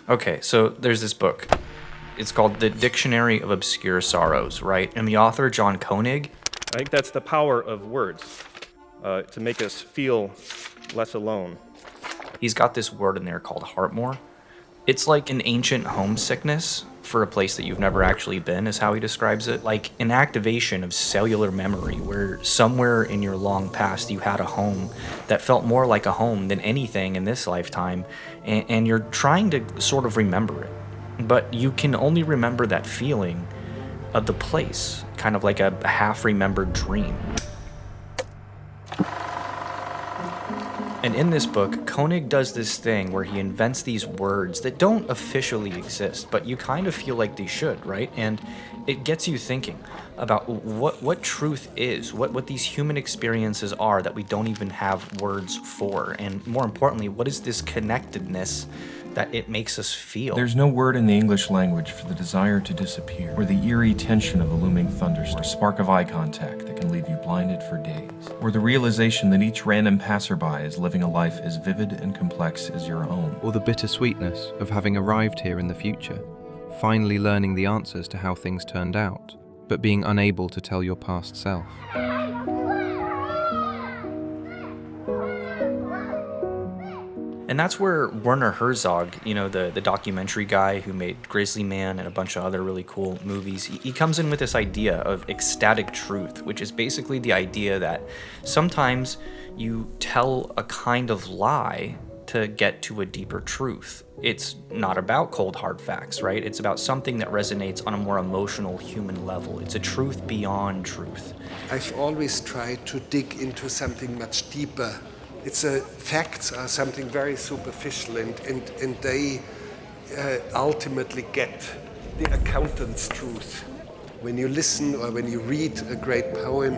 Okay, so there's this book. It's called The Dictionary of Obscure Sorrows, right? And the author, John Koenig, I think that's the power of words, to make us feel less alone. he's got this word in there called heartmoor. It's like an ancient homesickness for a place that you've never actually been, is how he describes it. Like an activation of cellular memory where somewhere in your long past you had a home that felt more like a home than anything in this lifetime, and you're trying to sort of remember it. But you can only remember that feeling of the place, kind of like a half-remembered dream. And in this book, Koenig does this thing where he invents these words that don't officially exist, but you kind of feel like they should, right? And it gets you thinking about what truth is, what these human experiences are that we don't even have words for, and more importantly, what is this connectedness that it makes us feel? There's no word in the English language for the desire to disappear, or the eerie tension of a looming thunderstorm, or a spark of eye contact that can leave you blinded for days, or the realization that each random passerby is living a life as vivid and complex as your own. Or the bittersweetness of having arrived here in the future, finally learning the answers to how things turned out, but being unable to tell your past self. And that's where Werner Herzog, the documentary guy who made Grizzly Man and a bunch of other really cool movies, he comes in with this idea of ecstatic truth, which is basically the idea that sometimes you tell a kind of lie to get to a deeper truth. It's not about cold hard facts, right? It's about something that resonates on a more emotional human level. It's a truth beyond truth. I've always tried to dig into something much deeper. Facts are something very superficial, and they ultimately get the accountant's truth. When you listen or when you read a great poem,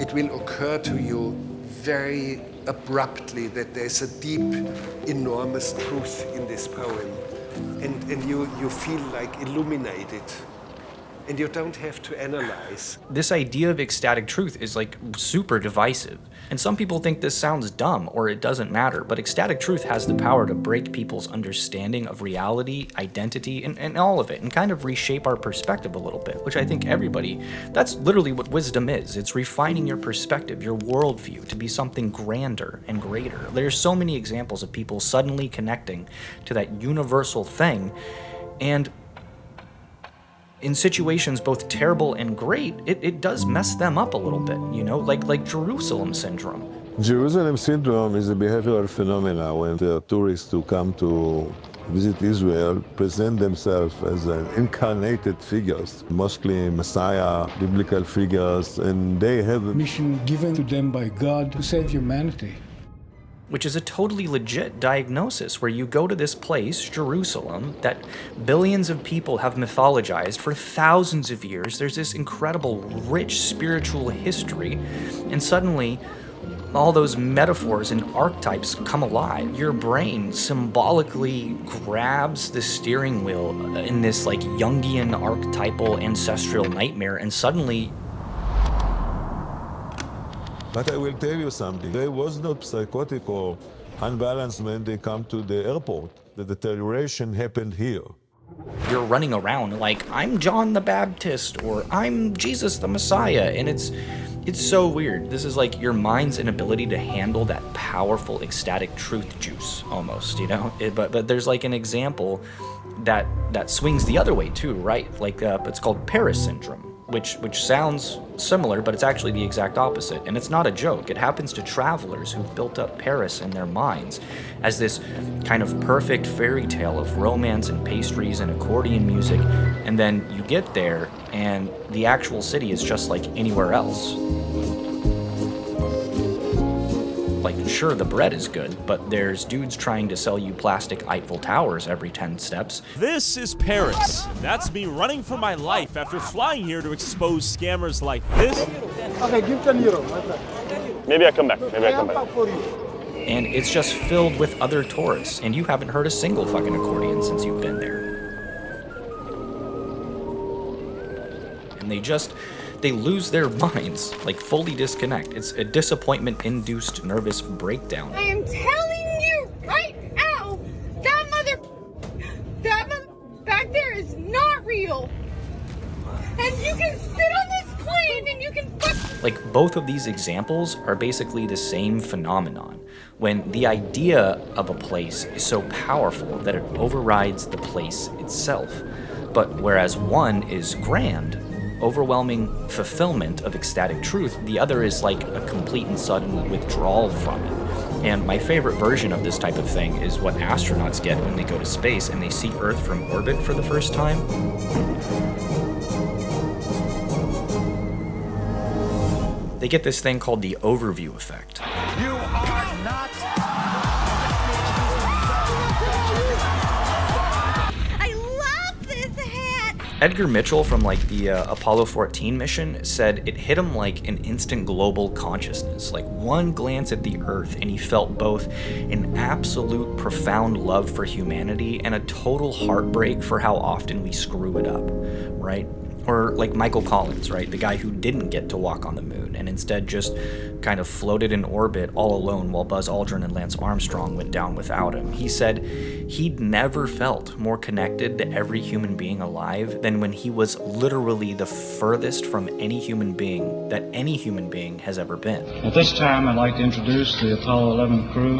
it will occur to you very abruptly that there's a deep, enormous truth in this poem, and you feel like illuminated. And you don't have to analyze. This idea of ecstatic truth is like super divisive. And some people think this sounds dumb or it doesn't matter, but ecstatic truth has the power to break people's understanding of reality, identity, and all of it, and kind of reshape our perspective a little bit, which I think that's literally what wisdom is. It's refining your perspective, your worldview, to be something grander and greater. There's so many examples of people suddenly connecting to that universal thing, and in situations both terrible and great, it does mess them up a little bit, like Jerusalem syndrome. Jerusalem syndrome is a behavioral phenomenon when the tourists who come to visit Israel present themselves as incarnated figures, mostly Messiah, biblical figures, and they have a mission given to them by God to save humanity. Which is a totally legit diagnosis where you go to this place, Jerusalem, that billions of people have mythologized for thousands of years. There's this incredible, rich spiritual history, and suddenly all those metaphors and archetypes come alive. Your brain symbolically grabs the steering wheel in this like Jungian archetypal ancestral nightmare, and suddenly... But I will tell you something. They was not psychotic or unbalanced when they come to the airport. The deterioration happened here. You're running around like, I'm John the Baptist, or I'm Jesus the Messiah, and it's so weird. This is like your mind's inability to handle that powerful ecstatic truth juice, almost, But there's like an example that swings the other way too, right? Like it's called Paris syndrome. Which sounds similar, but it's actually the exact opposite. And it's not a joke. It happens to travelers who've built up Paris in their minds as this kind of perfect fairy tale of romance and pastries and accordion music. And then you get there, and the actual city is just like anywhere else. Like, sure, the bread is good, but there's dudes trying to sell you plastic Eiffel Towers every 10 steps. This is Paris. That's me running for my life after flying here to expose scammers like this. Okay, give 10 euro, my friend. Maybe I come back. And it's just filled with other tourists, and you haven't heard a single fucking accordion since you've been there. And they lose their minds, like fully disconnect. It's a disappointment-induced nervous breakdown. I am telling you right now, that is not real. And you can sit on this plane and you can Like, both of these examples are basically the same phenomenon, when the idea of a place is so powerful that it overrides the place itself. But whereas one is grand, overwhelming fulfillment of ecstatic truth, the other is like a complete and sudden withdrawal from it. And my favorite version of this type of thing is what astronauts get when they go to space and they see Earth from orbit for the first time. They get this thing called the overview effect. You are not. I love this hat. Edgar Mitchell from the Apollo 14 mission said it hit him like an instant global consciousness, like one glance at the Earth and he felt both an absolute profound love for humanity and a total heartbreak for how often we screw it up, right? Or like Michael Collins, right? The guy who didn't get to walk on the moon and instead just kind of floated in orbit all alone while Buzz Aldrin and Lance Armstrong went down without him. He said he'd never felt more connected to every human being alive than when he was literally the furthest from any human being that any human being has ever been. At this time, I'd like to introduce the Apollo 11 crew,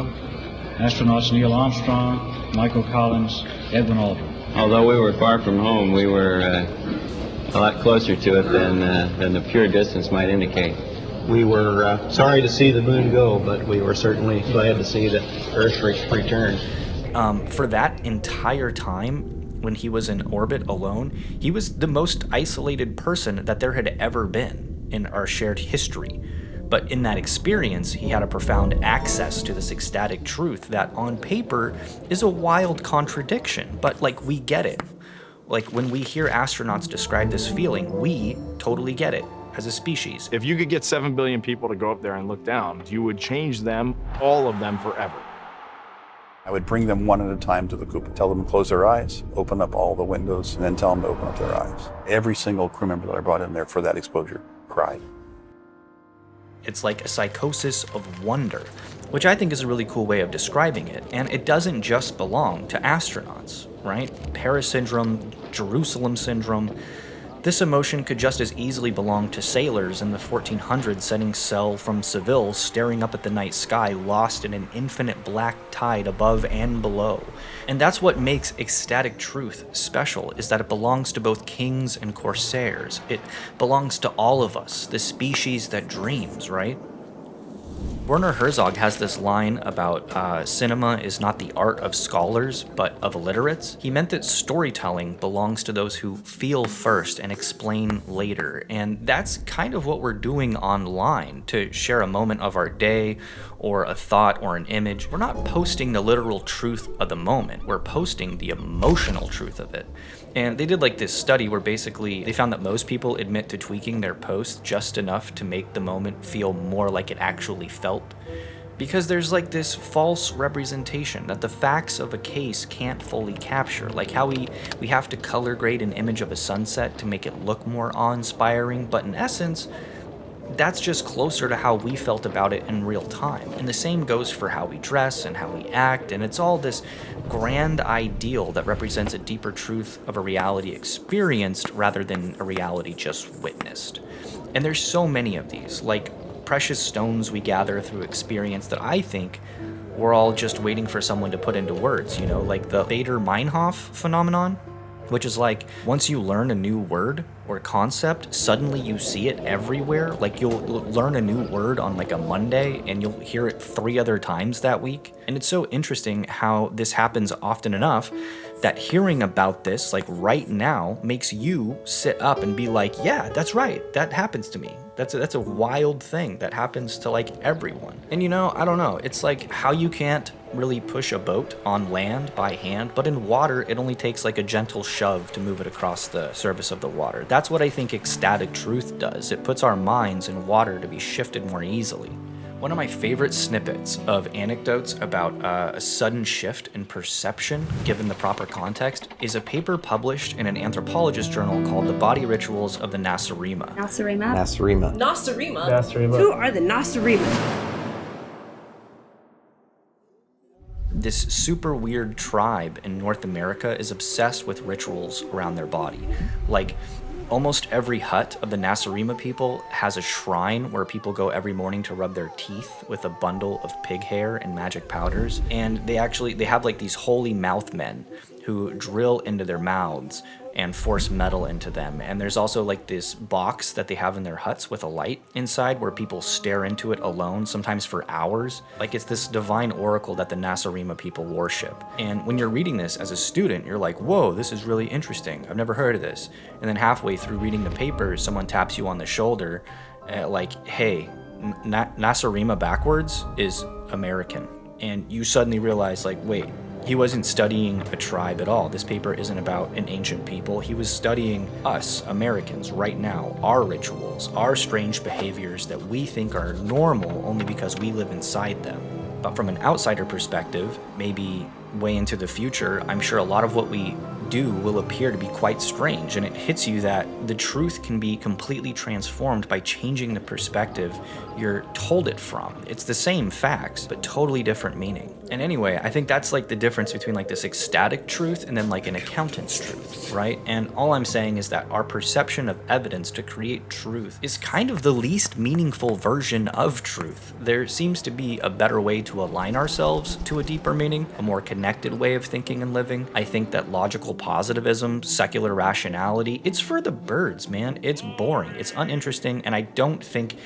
astronauts Neil Armstrong, Michael Collins, Edwin Aldrin. Although we were far from home, we were a lot closer to it than the pure distance might indicate. We were sorry to see the moon go, but we were certainly glad to see the Earth return. For that entire time, when he was in orbit alone, he was the most isolated person that there had ever been in our shared history. But in that experience, he had a profound access to this ecstatic truth that on paper is a wild contradiction, but we get it. Like, when we hear astronauts describe this feeling, we totally get it as a species. If you could get 7 billion people to go up there and look down, you would change them, all of them, forever. I would bring them one at a time to the cupola, tell them to close their eyes, open up all the windows, and then tell them to open up their eyes. Every single crew member that I brought in there for that exposure cried. It's like a psychosis of wonder, which I think is a really cool way of describing it. And it doesn't just belong to astronauts, right? Paris syndrome, Jerusalem syndrome. This emotion could just as easily belong to sailors in the 1400s setting sail from Seville, staring up at the night sky, lost in an infinite black tide above and below. And that's what makes ecstatic truth special, is that it belongs to both kings and corsairs. It belongs to all of us, the species that dreams, right? Werner Herzog has this line about cinema is not the art of scholars, but of illiterates. He meant that storytelling belongs to those who feel first and explain later. And that's kind of what we're doing online to share a moment of our day or a thought or an image. We're not posting the literal truth of the moment. We're posting the emotional truth of it. And they did this study where basically they found that most people admit to tweaking their posts just enough to make the moment feel more like it actually felt. Because there's this false representation that the facts of a case can't fully capture. Like how we have to color grade an image of a sunset to make it look more awe-inspiring, but in essence, that's just closer to how we felt about it in real time. And the same goes for how we dress and how we act, and it's all this grand ideal that represents a deeper truth of a reality experienced rather than a reality just witnessed. And there's so many of these, like precious stones we gather through experience that I think we're all just waiting for someone to put into words, like the Bader-Meinhof phenomenon, which is once you learn a new word or concept, suddenly you see it everywhere. You'll learn a new word on a Monday and you'll hear it 3 other times that week. And it's so interesting how this happens often enough that hearing about this right now makes you sit up and be yeah, that's right, that happens to me. That's a wild thing that happens to everyone. And I don't know, it's how you can't really push a boat on land by hand, but in water it only takes a gentle shove to move it across the surface of the water. That's what I think ecstatic truth does. It puts our minds in water to be shifted more easily. One of my favorite snippets of anecdotes about a sudden shift in perception given the proper context is a paper published in an anthropologist journal called The Body Rituals of the Nasirema. Nasirema? Nasirema. Nasirema? Nasirema. Who are the Nasirema? this super weird tribe in North America is obsessed with rituals around their body. Like, almost every hut of the Nasirema people has a shrine where people go every morning to rub their teeth with a bundle of pig hair and magic powders. And they have like these holy mouth men who drill into their mouths and force metal into them. And there's also like this box that they have in their huts with a light inside where people stare into it alone, sometimes for hours. Like, it's this divine oracle that the Nasirema people worship. And when you're reading this as a student, you're like, whoa, this is really interesting. I've never heard of this. And then halfway through reading the papers, someone taps you on the shoulder, like, hey, Nasirema backwards is American. And you suddenly realize, like, wait, he wasn't studying a tribe at all. This paper isn't about an ancient people. He was studying us, Americans, right now, our rituals, our strange behaviors that we think are normal only because we live inside them. But from an outsider perspective, maybe way into the future, I'm sure a lot of what we do will appear to be quite strange, and it hits you that the truth can be completely transformed by changing the perspective you're told it from. It's the same facts, but totally different meaning. And anyway, I think that's like the difference between like this ecstatic truth and then like an accountant's truth, right? And all I'm saying is that our perception of evidence to create truth is kind of the least meaningful version of truth. There seems to be a better way to align ourselves to a deeper meaning, a more connected way of thinking and living. I think that logical positivism, secular rationality, it's for the birds, man. It's boring, it's uninteresting, and I don't think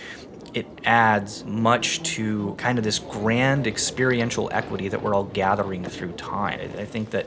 it adds much to kind of this grand experiential equity that we're all gathering through time. I think that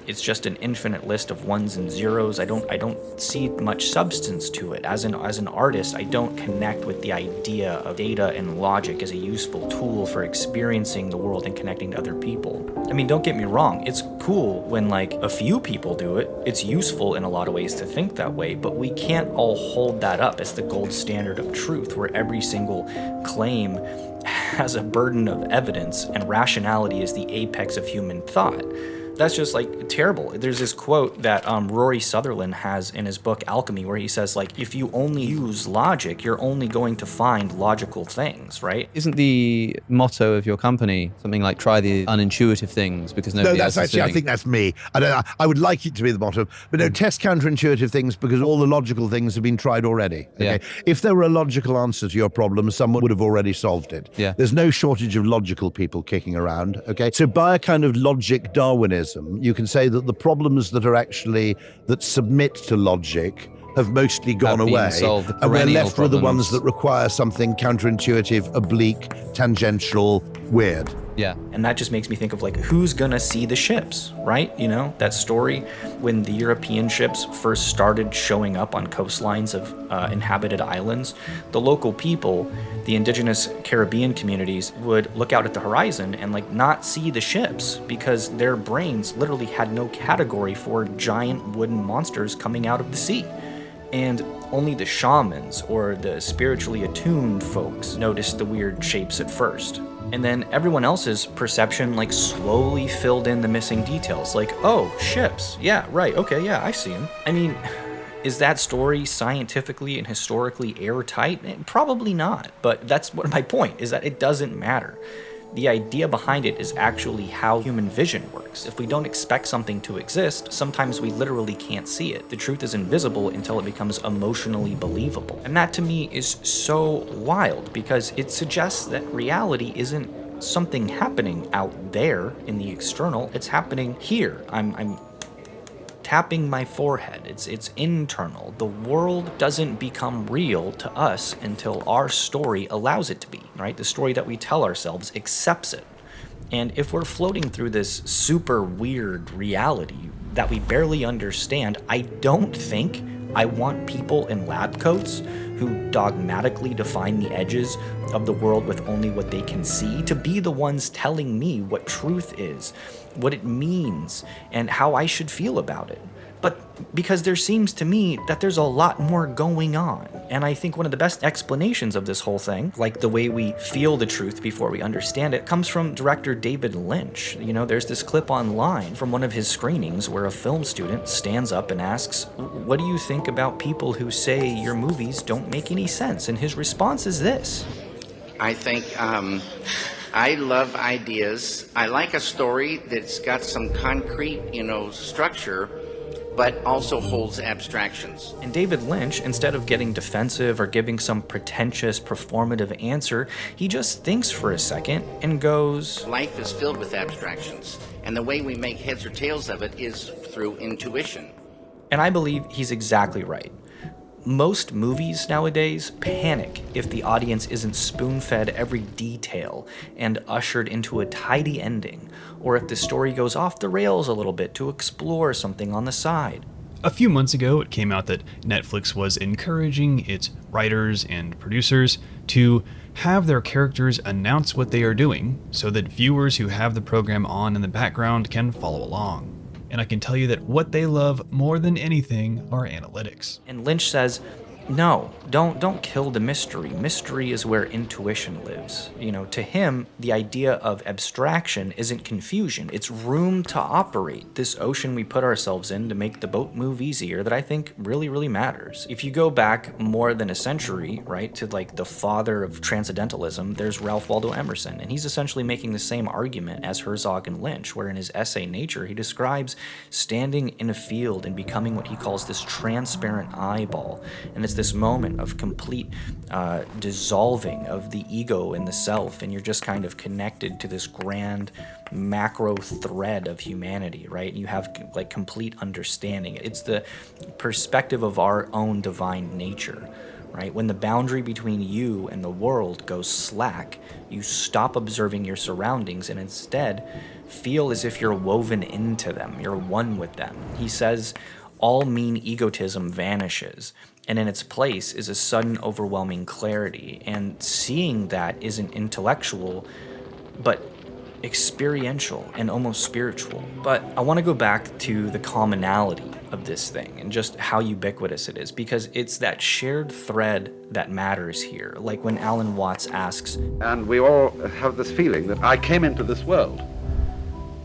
it's just an infinite list of ones and zeros. I don't see much substance to it. As an artist, I don't connect with the idea of data and logic as a useful tool for experiencing the world and connecting to other people. I mean, don't get me wrong, it's cool when like a few people do it. It's useful in a lot of ways to think that way, but we can't all hold that up as the gold standard of truth, where every single claim has a burden of evidence and rationality is the apex of human thought. That's just like terrible. There's this quote that Rory Sutherland has in his book Alchemy, where he says, like, if you only use logic, you're only going to find logical things, right? Isn't the motto of your company something like try the unintuitive things because nobody else is doing? I think that's me. I would like it to be the motto, but no, test counterintuitive things because all the logical things have been tried already. Okay? Yeah. If there were a logical answer to your problem, someone would have already solved it. Yeah. There's no shortage of logical people kicking around. Okay, so by a kind of logic Darwinism, you can say that the problems that submit to logic have mostly gone away, and we're left with the ones that require something counterintuitive, oblique, tangential, weird. Yeah. And that just makes me think of like, who's gonna see the ships, right? You know, that story when the European ships first started showing up on coastlines of inhabited islands, the local people, the indigenous Caribbean communities would look out at the horizon and like not see the ships because their brains literally had no category for giant wooden monsters coming out of the sea. And only the shamans or the spiritually attuned folks noticed the weird shapes at first. And then everyone else's perception like slowly filled in the missing details. Like, oh, ships. Yeah, right. Okay, yeah, I see them. I mean, is that story scientifically and historically airtight? Probably not. But that's what my point is, that it doesn't matter. The idea behind it is actually how human vision works. If we don't expect something to exist, sometimes we literally can't see it. The truth is invisible until it becomes emotionally believable. And that to me is so wild because it suggests that reality isn't something happening out there in the external, it's happening here. I'm tapping my forehead. It's internal. The world doesn't become real to us until our story allows it to be, right? The story that we tell ourselves accepts it. And if we're floating through this super weird reality that we barely understand, I don't think I want people in lab coats who dogmatically define the edges of the world with only what they can see to be the ones telling me what truth is, what it means, and how I should feel about it. But because there seems to me that there's a lot more going on. And I think one of the best explanations of this whole thing, like the way we feel the truth before we understand it, comes from director David Lynch. You know, there's this clip online from one of his screenings where a film student stands up and asks, "What do you think about people who say your movies don't make any sense?" And his response is this. I think I love ideas. I like a story that's got some concrete, structure, but also holds abstractions. And David Lynch, instead of getting defensive or giving some pretentious performative answer, he just thinks for a second and goes, life is filled with abstractions, and the way we make heads or tails of it is through intuition. And I believe he's exactly right. Most movies nowadays panic if the audience isn't spoon-fed every detail and ushered into a tidy ending, or if the story goes off the rails a little bit to explore something on the side. A few months ago, it came out that Netflix was encouraging its writers and producers to have their characters announce what they are doing so that viewers who have the program on in the background can follow along. And I can tell you that what they love more than anything are analytics. And Lynch says, no, don't kill the mystery. Mystery is where intuition lives. To him, the idea of abstraction isn't confusion. It's room to operate. This ocean we put ourselves in to make the boat move easier that I think really, really matters. If you go back more than a century, right, to like the father of transcendentalism, there's Ralph Waldo Emerson. And he's essentially making the same argument as Herzog and Lynch, where in his essay Nature, he describes standing in a field and becoming what he calls this transparent eyeball. And it's this moment of complete dissolving of the ego and the self, and you're just kind of connected to this grand macro thread of humanity, right? And you have like complete understanding. It's the perspective of our own divine nature, right? When the boundary between you and the world goes slack, you stop observing your surroundings and instead feel as if you're woven into them, you're one with them. He says all mean egotism vanishes, and in its place is a sudden overwhelming clarity. And seeing that isn't intellectual, but experiential and almost spiritual. But I want to go back to the commonality of this thing and just how ubiquitous it is, because it's that shared thread that matters here. Like when Alan Watts asks, and we all have this feeling that I came into this world.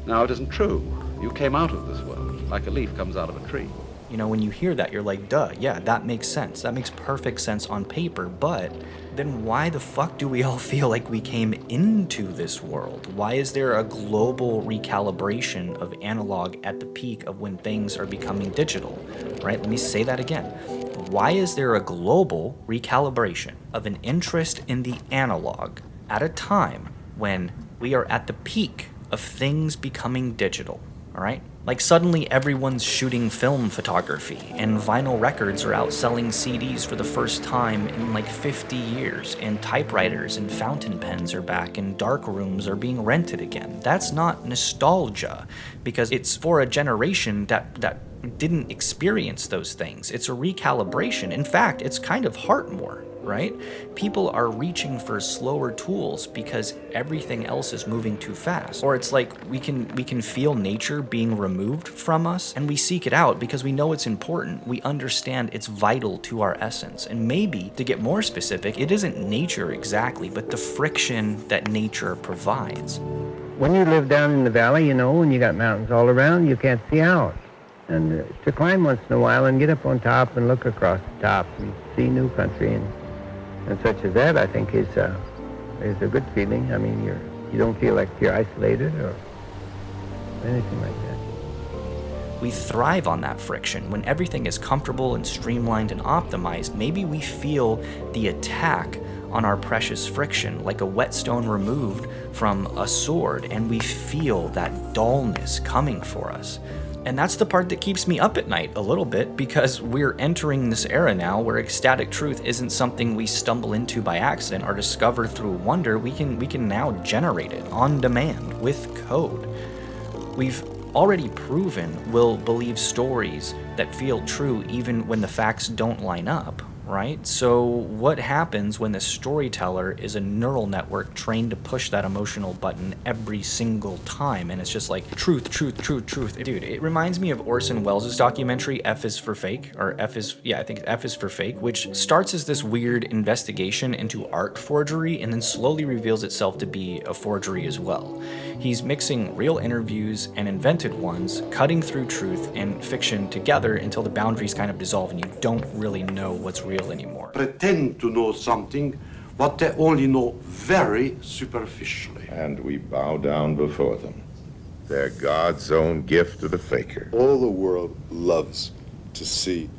Now, it isn't true. You came out of this world, like a leaf comes out of a tree. When you hear that, you're like, duh, yeah, that makes sense. That makes perfect sense on paper, but then why the fuck do we all feel like we came into this world? Why is there a global recalibration of analog at the peak of when things are becoming digital, right? Let me say that again. Why is there a global recalibration of an interest in the analog at a time when we are at the peak of things becoming digital, all right? Like suddenly everyone's shooting film photography and vinyl records are outselling CDs for the first time in like 50 years, and typewriters and fountain pens are back and dark rooms are being rented again. That's not nostalgia, because it's for a generation that didn't experience those things. It's a recalibration. In fact, it's kind of heartmoor, right? People are reaching for slower tools because everything else is moving too fast. Or it's like we can feel nature being removed from us, and we seek it out because we know it's important. We understand it's vital to our essence. And maybe, to get more specific, it isn't nature exactly, but the friction that nature provides. When you live down in the valley, and you got mountains all around, you can't see out. And to climb once in a while and get up on top and look across the top and see new country and such as that, I think is a good feeling. I mean, you don't feel like you're isolated or anything like that. We thrive on that friction. When everything is comfortable and streamlined and optimized, maybe we feel the attack on our precious friction like a whetstone removed from a sword, and we feel that dullness coming for us. And that's the part that keeps me up at night a little bit, because we're entering this era now where ecstatic truth isn't something we stumble into by accident or discover through wonder. We can now generate it on demand with code. We've already proven we'll believe stories that feel true even when the facts don't line up, right? So what happens when the storyteller is a neural network trained to push that emotional button every single time, and it's just like truth, truth, truth, truth? Dude, it reminds me of Orson Welles' documentary F is for Fake, or I think F is for Fake, which starts as this weird investigation into art forgery and then slowly reveals itself to be a forgery as well. He's mixing real interviews and invented ones, cutting through truth and fiction together until the boundaries kind of dissolve and you don't really know what's real anymore. Pretend to know something but they only know very superficially. And we bow down before them. They're God's own gift to the faker. All the world loves to see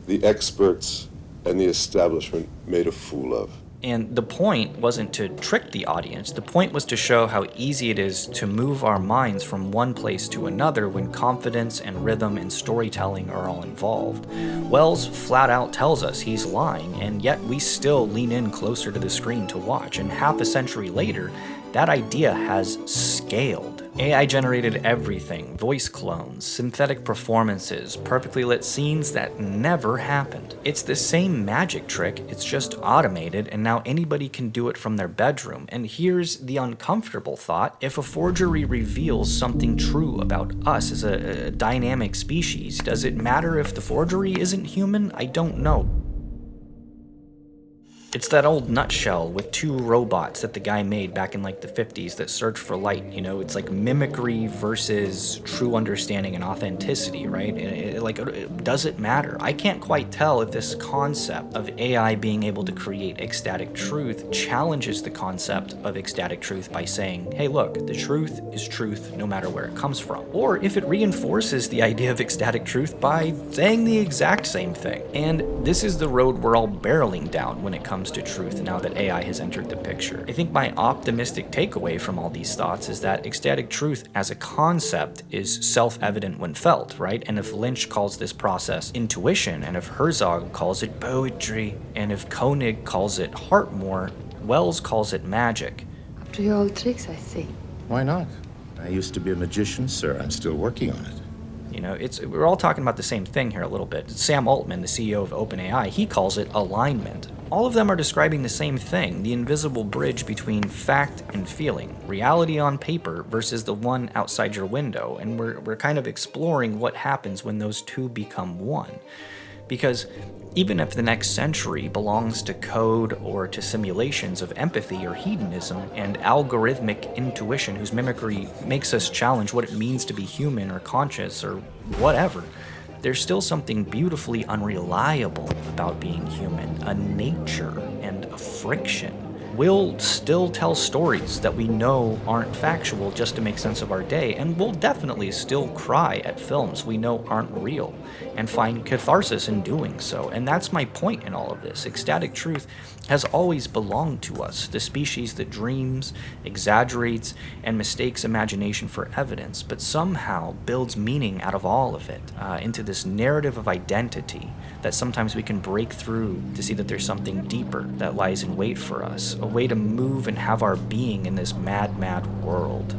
the experts and the establishment made a fool of. And the point wasn't to trick the audience. The point was to show how easy it is to move our minds from one place to another when confidence and rhythm and storytelling are all involved. Wells flat out tells us he's lying, and yet we still lean in closer to the screen to watch. And half a century later, that idea has scaled. AI generated everything, voice clones, synthetic performances, perfectly lit scenes that never happened. It's the same magic trick, it's just automated, and now anybody can do it from their bedroom. And here's the uncomfortable thought: if a forgery reveals something true about us as a dynamic species, does it matter if the forgery isn't human? I don't know. It's that old nutshell with two robots that the guy made back in like the 50s that search for light, you know? It's like mimicry versus true understanding and authenticity, right? Does it matter? I can't quite tell if this concept of AI being able to create ecstatic truth challenges the concept of ecstatic truth by saying, hey look, the truth is truth no matter where it comes from. Or if it reinforces the idea of ecstatic truth by saying the exact same thing. And this is the road we're all barreling down when it comes to truth now that AI has entered the picture. I think my optimistic takeaway from all these thoughts is that ecstatic truth as a concept is self-evident when felt, right? And if Lynch calls this process intuition, and if Herzog calls it poetry, and if Koenig calls it heartmoor, Wells calls it magic. Up to your old tricks, I see. Why not? I used to be a magician, sir. I'm still working on it. You know, we're all talking about the same thing here a little bit. Sam Altman, the CEO of OpenAI, he calls it alignment. All of them are describing the same thing, the invisible bridge between fact and feeling, reality on paper versus the one outside your window, and we're kind of exploring what happens when those two become one. Because even if the next century belongs to code or to simulations of empathy or hedonism and algorithmic intuition whose mimicry makes us challenge what it means to be human or conscious or whatever, there's still something beautifully unreliable about being human, a nature and a friction. We'll still tell stories that we know aren't factual just to make sense of our day, and we'll definitely still cry at films we know aren't real, and find catharsis in doing so. And that's my point in all of this. Ecstatic truth has always belonged to us, the species that dreams, exaggerates, and mistakes imagination for evidence, but somehow builds meaning out of all of it, into this narrative of identity that sometimes we can break through to see that there's something deeper that lies in wait for us, a way to move and have our being in this mad, mad world.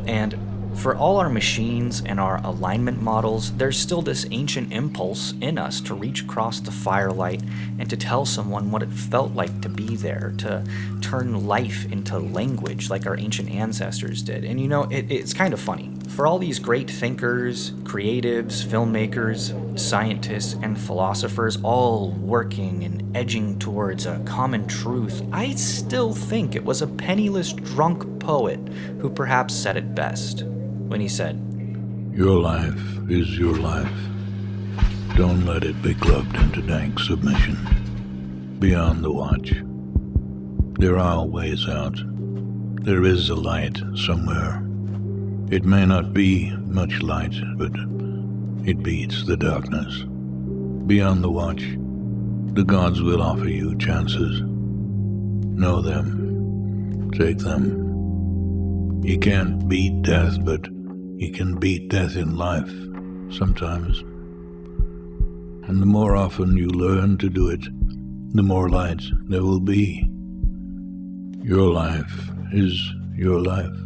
And for all our machines and our alignment models, there's still this ancient impulse in us to reach across the firelight and to tell someone what it felt like to be there, to turn life into language like our ancient ancestors did. And you know, it's kind of funny. For all these great thinkers, creatives, filmmakers, scientists, and philosophers all working and edging towards a common truth, I still think it was a penniless drunk poet who perhaps said it best when he said, "Your life is your life. Don't let it be clubbed into dank submission. Beyond the watch, there are ways out. There is a light somewhere. It may not be much light, but it beats the darkness. Beyond the watch, the gods will offer you chances. Know them. Take them. You can't beat death, but you can beat death in life, sometimes. And the more often you learn to do it, the more light there will be. Your life is your life.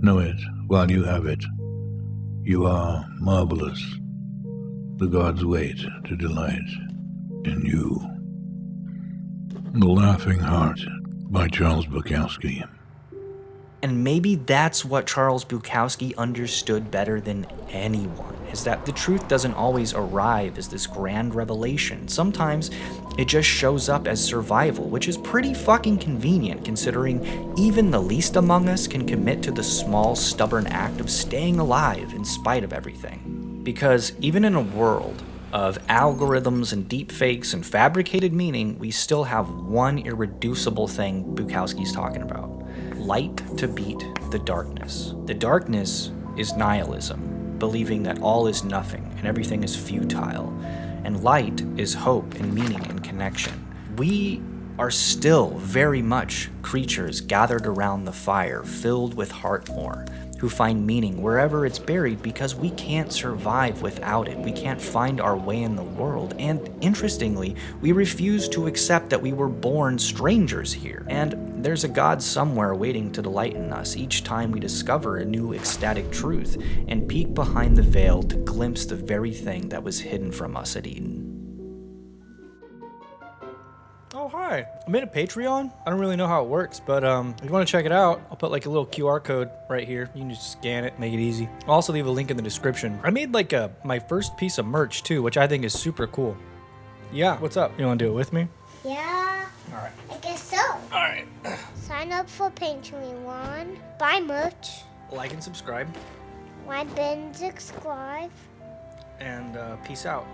Know it while you have it. You are marvelous. The gods wait to delight in you." The Laughing Heart by Charles Bukowski. And maybe that's what Charles Bukowski understood better than anyone, is that the truth doesn't always arrive as this grand revelation. Sometimes it just shows up as survival, which is pretty fucking convenient considering even the least among us can commit to the small, stubborn act of staying alive in spite of everything. Because even in a world of algorithms and deepfakes and fabricated meaning, we still have one irreducible thing Bukowski's talking about. Light to beat the darkness. The darkness is nihilism, believing that all is nothing and everything is futile. And light is hope and meaning and connection. We are still very much creatures gathered around the fire, filled with heartmoor, who find meaning wherever it's buried because we can't survive without it. We can't find our way in the world. And interestingly, we refuse to accept that we were born strangers here. And there's a God somewhere waiting to delight in us each time we discover a new ecstatic truth and peek behind the veil to glimpse the very thing that was hidden from us at Eden. Oh, hi. I made a Patreon. I don't really know how it works, but if you want to check it out, I'll put like a little QR code right here. You can just scan it, make it easy. I'll also leave a link in the description. I made like my first piece of merch too, which I think is super cool. Yeah, what's up? You want to do it with me? Yeah. All right. I guess so. All right. Sign up for Patreon. Buy merch. Like and subscribe. Like and subscribe. And peace out.